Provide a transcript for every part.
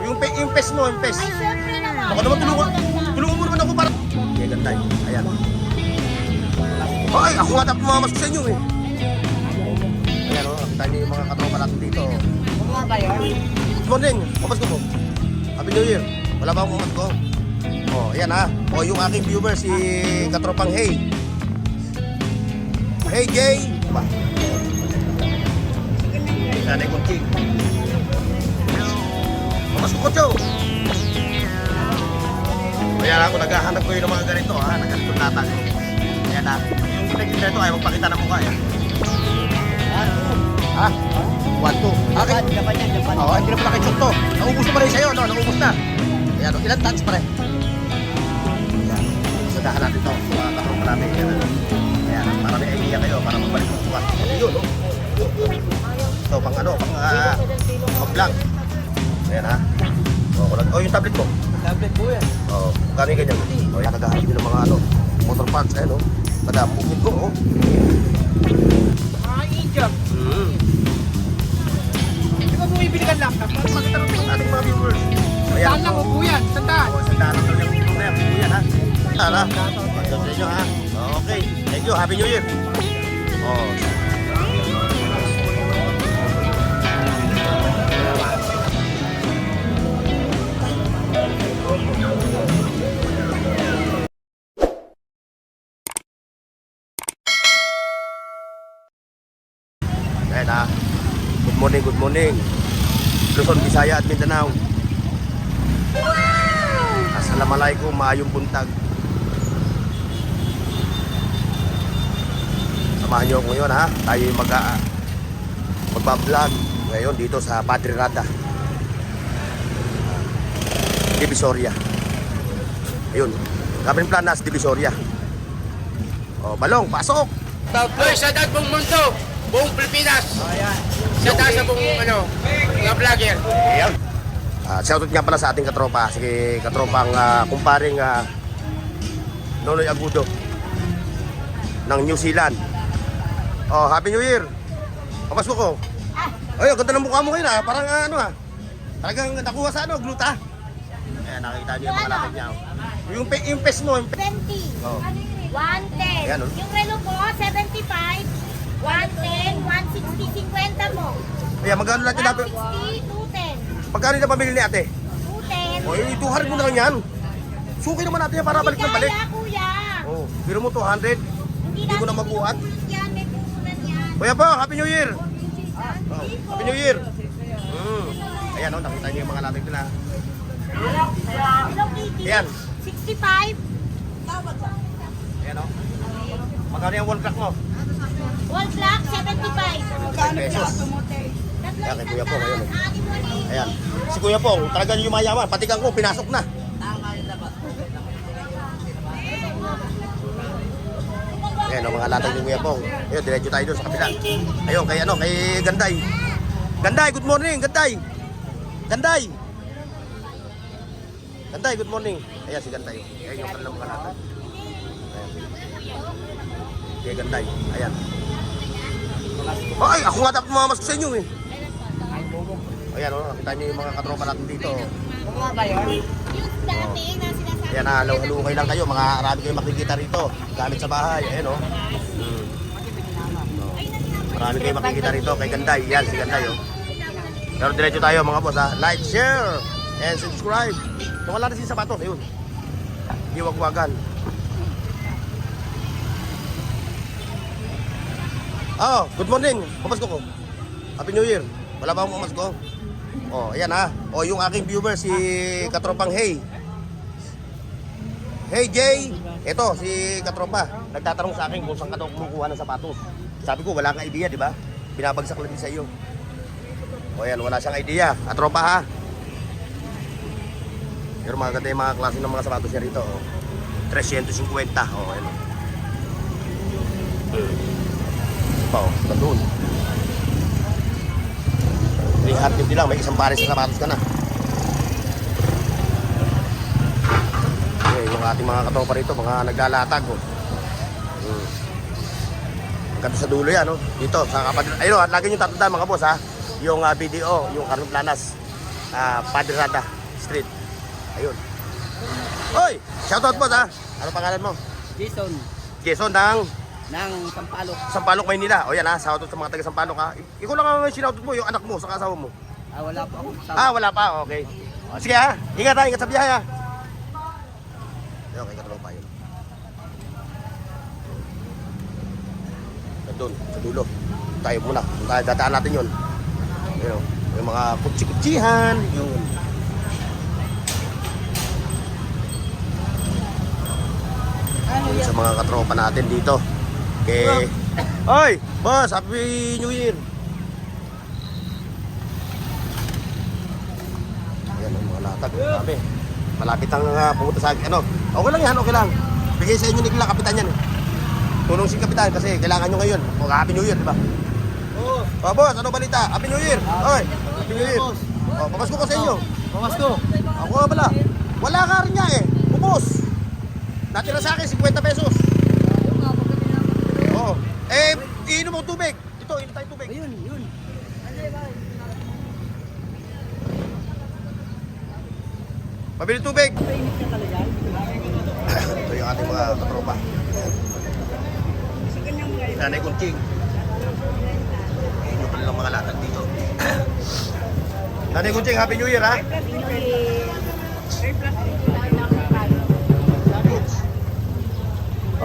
Yung pes mo, yung pes. Ay, syempre naman. Baka naman tulungan mo naman ako para... Okay, ganda eh. Ayan. Ay, ako nga dapat mamamas ko sa inyo eh. Ayan o, nakita niyo yung mga katropa natin dito. Kumuha ba yun? Good morning, papas ko po. Happy New Year. Wala ba akong umat ko? Oh, ayan ha. O, yung aking viewer, si katropang Hey. Hey, Jay. Ba? Nanay kong ching. Papas ko, Kocho. Ayan ako, naghahanap ko yung mga ganito ha. Naghanap natang. Ayan ha. Yung pinagsinda ito, ayaw magpakita ng mukha yan. Ha? 1, 2. Okay. Japan yan, Japan. Oo, hindi na pala ketchup to. Naubos na pa rin sa'yo, no? Naubos na. Ayan, no? Ilan tons pa rin? Ayan. Sadahan natin to. Mga katrong natin. Ayan, para may idea kayo, para magbalik mo bukas. Yun, no? So, pang ano, pang vlog. Ayan, ha? Oh, yung tablet mo. Tablet po yan. Oo, kano yung ganyan? O, yan, naghahanap din ng mga ano, motor parts, ayan, no? Kada, bukid ko, oh. Egypt. Di ba bumibili ka ng laptop? Para makita ng Ating mga viewers. Ayan. saan lang upo yan? Sandaan. Oo, sandaan lang talaga yung upo na yan. Upo yan, ha? Tara. Pagkat sa inyo, ha? Okay. Thank you. Happy New Year. Oh. Ayan, ha? Good morning, good morning. Luzon, Visaya at Mindanao. Assalamualaikum, maayong buntag. Samahan niyo ako ngayon ha. Tayo yung magbablog ngayon dito sa Padre Rada, Divisoria. Ayun, Cabin Planas, Divisoria. O, Balong, pasok! Boy, sa dad buong mundo, buong Pilipinas. Ayan. Sa dad sa buong mga vlogger. Ayan. Shoutout nga pala sa ating katropa, sige katropang kumparing Nonoy Agudo ng New Zealand. Oh, Happy New Year. Papas mo ko. Ay, ang ganda ng mukha mo ngayon ha. Parang ano ha. Talagang nakuha sa ano, gluta. Ayan, nakikita niyo yung mga lapit niya. Yung pes mo, yung 20. Oh. 110. Ayan, oh. Yung relo ko, 75. 110, 160, 50 mo. Ayan, magkano natin natin? 160, 210. Pagkano na pamili ni ate? 210. O, 200 mo na lang yan. Suki naman natin yan para balik ng balik. Kaya, kuya. Oh, biro mo 200. Hindi mo na mabuhat. Yan, may puhunan yan. Kuya po, Happy New Year. Oh, Happy New Year. Ayan o, nakita niyo yung mga lapit nila. Hello, Kitty. Ayan. 65. Ayan o. Magkano yung wall clock mo? Wall clock, 75. 5 pesos. Ayan, kay Kuya Pong, ayun o. Ayan. Si Kuya Pong, talagang yumayaman. Patikan ko, pinasok na. Ayan o, mga latag ni Kuya Pong. Ayun, diretso tayo doon sa kapila. Ayun, kay ano, kay Ganday. Ganday, good morning, Ganday. Ganday. Ganday, good morning. Ayan si Ganday. Ayan yung kanilang mga latag. Ayan. Kay Ganday. Ayan. Ay, ako nga dapat mamamas ko sa inyo eh. Ayan o, nakita niyo yung mga katropa natin dito. Kumuha ba yun? Yung dati na sinasabi. Ayan, halukay lang kayo. Mga marami kayo makikita rito. Gamit sa bahay. Ayan o. Marami kayo makikita rito kay Ganday. Yan, si Ganday o. Pero diretso tayo mga boss ha. Like, share, and subscribe. So, wala na si sapatos. Ayun. Iwag-wagan. Oh, good morning. Pamasko ko. Happy New Year. Wala ba akong pamasko? Oh, ayan ha. Oh, yung aking viewer, si katropang Hey. Hey Jay. Ito, si katropa. Nagtatanong sa akin kung saan ka daw kumukuha ng sapatos. Sabi ko, wala kang idea, di ba? Binabagsak lang din sa iyo. O yan, wala siyang idea. Katropa ha. Pero maganda yung mga klase ng mga sapatos niya rito. Oh. 350. Oh, ayan. Pa, oh, doon. 350 lang, may isang pares na sapatos ka na. Okay, yung ating mga katropa rito, mga naglalatag. Oh. Hanggang sa dulo yan, oh. Dito, sa kapatid. Ayun, at lagi nyo tatandaan mga boss ha. Yung video, yung Cabin Planas, Padre Rada. Street. Ayun. Hoy! Shoutout boss ha! Ano pangalan mo? Jason, Jason ng ng Sampalok. Sampaloc, Maynila. O yan ha, shoutout sa mga taga Sampaloc ha. Ikaw lang ang sinoutout mo, yung anak mo sa asawa mo. Wala pa ako. Wala pa, okay. O, sige ha, ingat ha, ingat sa biyahe ha. Okay, katulong pa yun. Doon, sa dulo. Tayo muna, dadaan natin yun. Ayun, yung mga kutsi-kutsihan, yun. Yun sa mga katropa natin dito. Okay. Hoy, boss, Happy New Year. Ayan ang mga latag, sabi. Malapit ang pumunta sa ano. Okay lang yan, okay lang. Bigay sa inyo ni Kila, kapitan yan. Tulong si kapitan kasi kailangan nyo ngayon. O, Happy New Year, di ba? Oo. O, boss, ano balita? Happy New Year. Hoy, Happy New Year. O, pamasko ko sa inyo. Pamasko. Ako nga pala. Wala ka rin niya eh. Ubus. Natira sa akin, 50 pesos. Oo. Eh, iinom mo tubig. Ito, inom tayo tubig. Ayun, yun. Pabili tubig. Ito yung ating mga katropa. Nanay Kunting. Iinom pa nilang mga latag dito. Nanay Kunting, Happy New Year ha.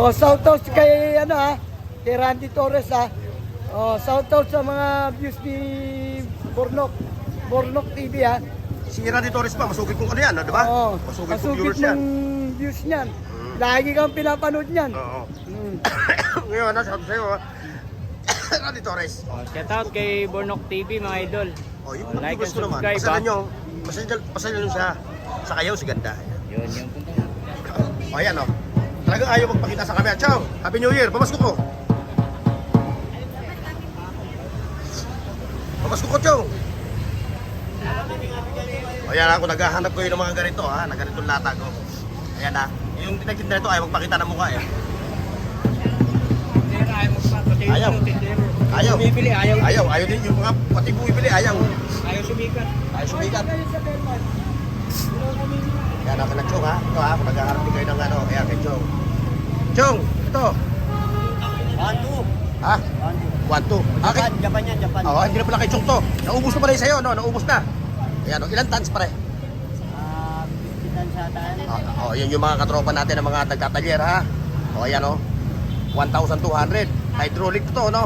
Oh, shoutout kay kay Randy Torres Oh, shoutout sa mga views ni Bornok TV Si Randy Torres pa, masugid kong ano yan, di ba? Oh, Masugid kong masugid viewers yan. ng views niyan. Lagi kang pinapanood niyan. Oo. Mm. Ngayon, ano, sabi sa'yo, Randy Torres. Shoutout kay Bornok TV mga idol. Oh, yung Like viewers and ko naman. subscribe, Pasalan nyo. Pasalan nyo siya. Sa kayaw, si ganda. Yun yung O, ayan o. Talagang ayaw magpakita sa camera. Ciao! Happy New Year! Pamasko ko! Pamasko ko, Ciao! O, ayan ako. Naghahanap ko yun ng mga ganito ha. Na ganitong latag o. Ayan ha. Yung tinagtinda nito ayaw magpakita ng mukha eh. Ayaw. Ayaw. Bumibili, ayaw. Ayaw din yung mga pati bumibili. Ayaw. Ayaw sumikat. Ayaw sumikat. Kaya naman na Chong ha. Ito ha. Kung naghahanap din kayo ng ano. Ayan kay Chong. Chong! Ito! 1-2. Ha? 1-2. Okay. Japan yan, Japan. Oo, hindi na pala kay Chong to. Naubos na pala yung sa'yo, no? Naubos na. Ayan, ilan tons pare? 50 tons sa taan. Yan yung mga katropa natin ng mga nagtatalyer, ha? O, ayan, o. 1,200. Hydraulic to, no?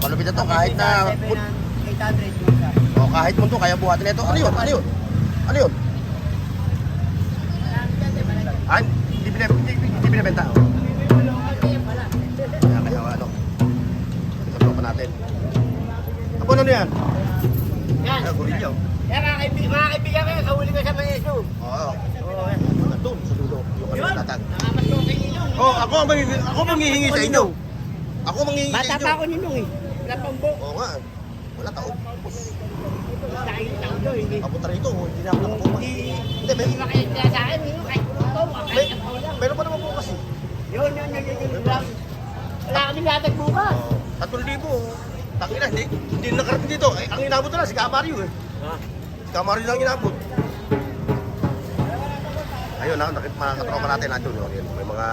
Malupit na to, kahit na... 800 yung isa. O, kahit mo to, kaya buhatin na ito. Ano yun? Ano yun? Ano yun? Ay, hindi binibenta. O. Kaya kaya, ano? Katropa natin. Ano ano yan? Yan. Ay, gurilyo. Yan, mga kaibigan kayo, kahuli ko sa mga issue. Oo. Doon, sa dulo. Yung ano Yun, latag. nakapasko sa inyo. Oh, ako manghihingi sa inyo. Ako manghihingi sa Bata inyo. pa ako ninong eh. Wala pang buhok. Oo nga. Wala tao. Dahil tao doon, hindi. Papunta rito, hindi na ako nakapumas. Hindi, Hindi ba kayo sila sa akin, ninong, kahit ito, kahit ako lang. meron pa naman po kasi. Yun lang. Wala kaming latag bukas. Oo. 3,000. Tangina, hindi nakarating dito. Ay, ang inabot na lang, si Kamario eh. Si Kamario lang inabot. Ayun na, mga katropa natin nandun. Oh. Yun, may mga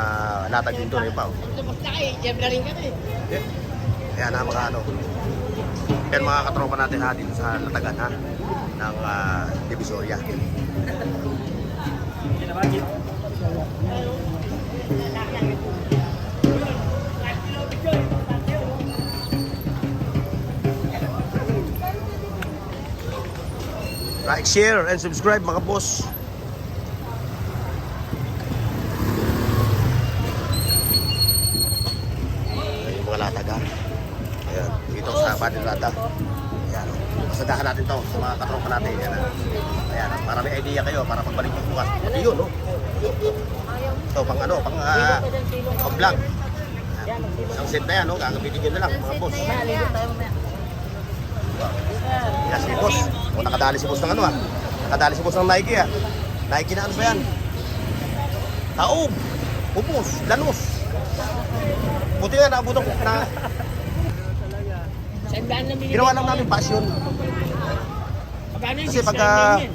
latag din doon. Yun pa. Oh. Tapos na kayo, siyempre rin kami. Ayan na mga ano. Yan mga katropa natin ha, dito sa latagan ha. Ng Divisoria. Like, share, and subscribe mga boss. Ayan yung mga latag ha. Ayan, dito sa Badin Lata. Ayan, pasadahan natin to sa mga katropa natin. Ayan, ayan, para may idea kayo, para pagbalik yung bukas. Pati yun, no? Ito, pang ano, pang vlog. Isang set na yan, no? Gagamitin nyo na lang, mga boss. Yan si boss. O, nakadali si boss ng ano Nakadali si boss ng Nike Nike na ano ba yan? Taob, upos, lanos. Buti nga naabutan ko na Sandaan na minigay ginawa lang namin passion. Magkano yung Kasi 699 pagka- yan?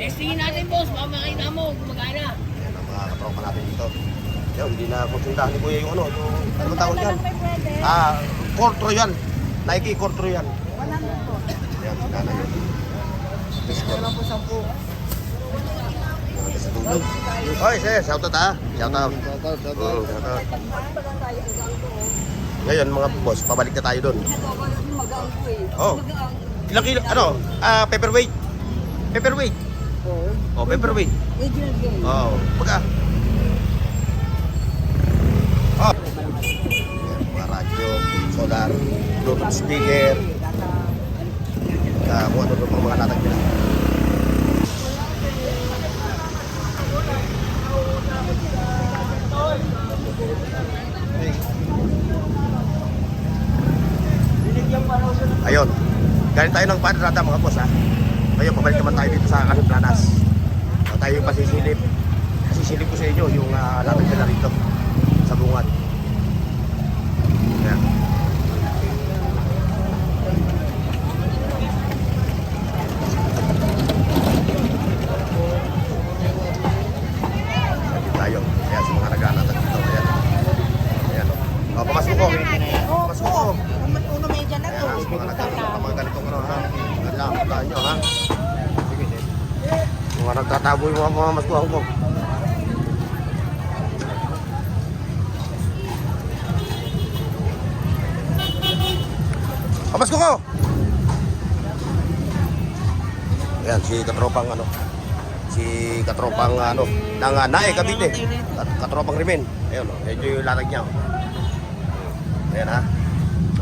Testingin natin, boss. Baka makita mo, gumagana. Ayan ang mga katropa natin dito. Yun, hindi na konsultahan ni Kuya yung ano, yung ano ba tawag yan? Kortro yan. Nike Kortro yan. Ayan, sinana yun. Meron po 10. Oy, sir, shoutout ha. Shoutout. Shoutout. Ngayon mga boss, pabalik na tayo doon. Oh. Ilang kilo? Ano? Pepperweight. Pepperweight. Oh, pepperweight. Oh, pagka. Oh. Mga radyo, solar, Bluetooth speaker. Kung ano pang mga latag nila. Ayun. Galing tayo ng padrada mga boss ha. Ngayon, pabalik naman tayo dito sa Canimplanas. Tayo yung pasisilip. Sisilip ko sa inyo yung latag nila rito sa bungad. Ayan. Tayo. Ayan sa mga naglalakad dito. Ayan. Ayan. O, pamasok ko. Pamasok ko. Uno medya na to. Ayan, sa mga naglalakad ng mga ganitong ano ha. Naglalakad nyo ha. Sige, sige. Mga nagtatago yung mga maskuhan ko. Pamasok ko. Ayan, si katropang ano. Si katropang ano ng Nae Cavite. Katropang Rimen. Ayun oh, medyo yung latag niya. Ayan ha.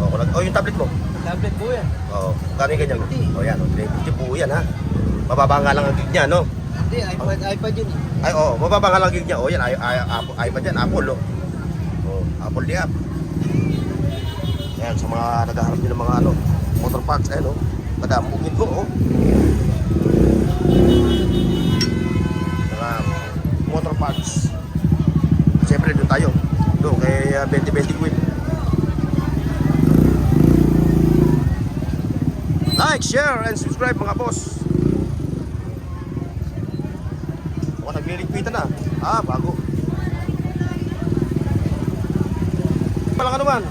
Oh, yung tablet mo. Tablet po yan. Oh, kano yung ganyan? Oh, yan. Oh, 350 po yan ha. Mababa nga lang ang gig niya, no? Hindi, iPad yun eh. Ay, oh, mababa nga lang ang gig niya. Oh, yan. iPad yan. Apple, oh. Oh, Apple di app. Ayan, sa mga naghaharap din ng mga ano, motor parts, ayan, oh. Madam, bukid ko, oh. Mga motor parts. Siyempre, doon tayo. Doon, kay 20-20 quid. Like, share, and subscribe mga boss. Ako nagliligpitan na. Bago. Palang ano man?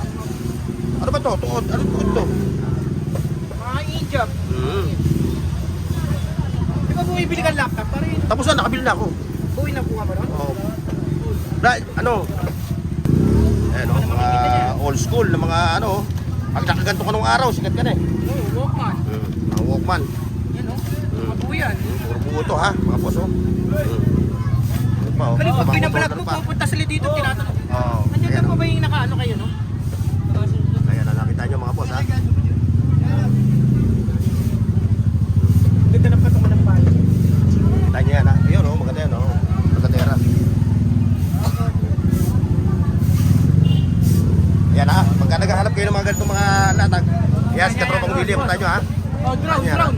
Ano ba to? Tuod? Ano tuod to? Mga hijab. Di ba bumibili ka laptop pa rin? Tapos na, nakabili na ako. Buwi na buka ba ron? Oh. Ano? Ayan, oh, mga old school na mga ano. Pag nakaganto ka nung araw, sikat ka na eh. Oo, Walkman. Mga Walkman. Yan o. Mga buwi yan. Puro buo to ha, mga boss oh. Ano pa oh? Pero pag Mga pinabalag controller mo, pa. pupunta sila dito, tinatanong. Oo. Nandiyan Ayan, ka pa oh. ba yung nakaano kayo, no? Ayan, nakita nyo mga boss ha. Ganda ng patungan ng bahay. Kita nyo yan ha. Ayun oh, maganda yan oh. Magkatera. Ayan ha, pagka naghahanap kayo ng mga ganitong mga latag, ayan si Katropang William, punta nyo ha. Oh, drone, Ayan, drone.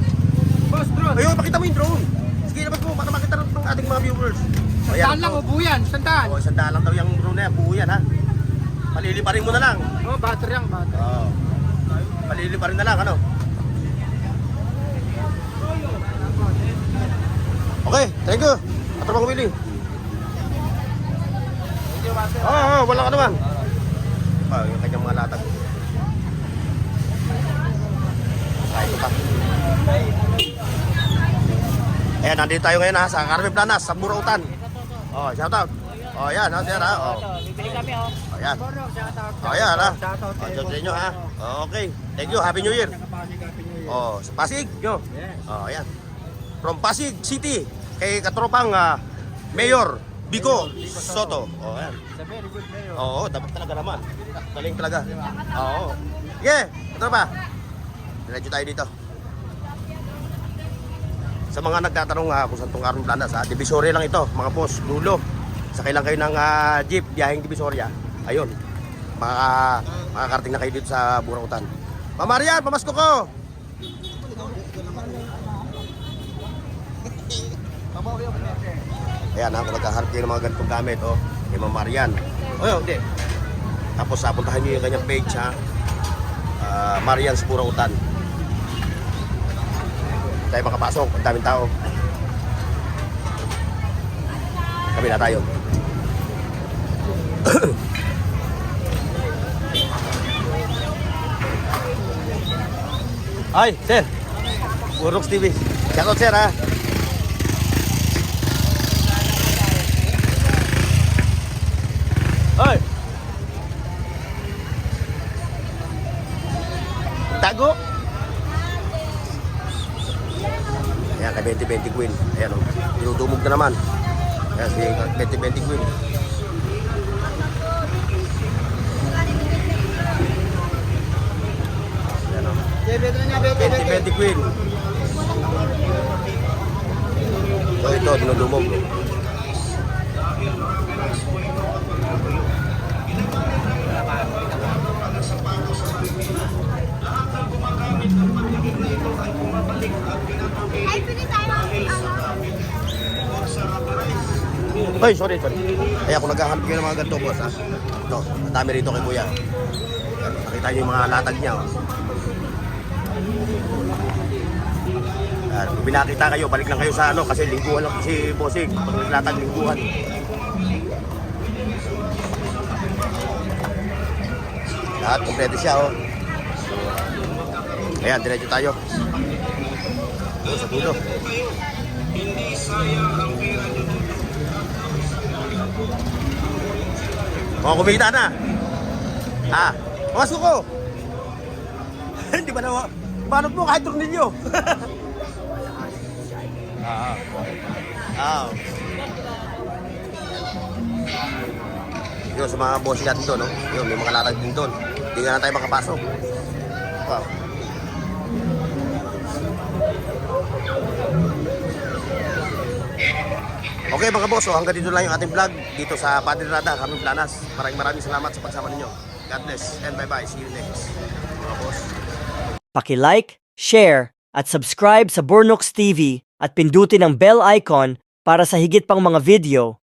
Boss, drone. Ayun, pakita mo yung drone. Sige, labas mo para makita ng ating mga viewers. Ayan, Sandaan lang, buo yan. Sandaan. oh, 100 lang daw yung drone na yan, buo yan ha. Paliliparin mo na lang. Oh, battery ang battery. Oo. Paliliparin na lang, ano? Okay, thank you. Katropang Willie. Oo, wala ka naman. Yung kanyang mga latag. Ito pa. Ayan, nandito tayo ngayon ha, sa Canimplanas, sa Burautan. Oh, shout out. Oh, yan ha, sir ha. Oh. Bibili kami, oh. Oh, yan. Borno, shoutout. Oh, yan ha. Shoutout Oh, kay shout sa inyo Borno. ha. Okay, thank you. Happy New Year. Nakapasig, Happy New Year. Oh, sa Pasig, nyo. Yes. Oh, ayan. From Pasig City, kay katropang Mayor Bico Soto. Oh, ayan. It's a very good mayor. Oo, dapat talaga naman. Galing talaga. Oo. Yeah, ito ba? Diretso tayo dito. Sa mga nagtatanong kung saan itong Canimplanas, Divisoria lang ito, mga boss, dulo. Sakay lang kayo ng jeep, biyaheng Divisoria. Ayun, makakarating na kayo dito sa Burautan. Ma'am Marian, pamasko ko! Ayan kung nagkaharap kayo ng mga ganitong gamit, kay Ma'am Marian. Hindi. Tapos puntahan nyo yung kanyang page ha. Marian's Burautan. Tayo makapasok, ang daming tao. Kabila tayo. Ay, sir. Burnox TV. Shoutout, sir, ha. Ay. Tago. Ayan, kay 20-20 Queen. Ayan, oh. Dinudumog na naman. Ayan, si 20-20 Queen. Ayan, oh. Beto na niya, beto. 20-20 Queen. So, ito, dinudumog. Ay, pwede tayo. Ay, sorry. Ay, ako naghahanap kayo ng mga ganito, boss, ha. Ito, ang dami rito kay Kuya. Ayan, nakita niyo yung mga latag niya, oh. Ayan, kung binakita kayo, balik lang kayo sa ano, kasi lingguhan lang si Bossing. Pag naglatag, lingguhan. Lahat, kompleto siya, oh. Ayan, diretso tayo. Ito, sa dulo. Oh, kumita na. Ah, pasok ko. Hindi ba na banot mo kahit tornilyo? Yun, sa mga bossing natin doon, no? Yun, may mga latag din doon. Hindi nga na tayo makapasok. Wow. Okay mga boss, so hanggang dito lang yung ating vlog dito sa Padre Rada, Carmen Planas. Maraming salamat sa pagsama ninyo. God bless and bye-bye. See you next. Mga boss. Paki-like, share, at subscribe sa Burnox TV at pindutin ang bell icon para sa higit pang mga video.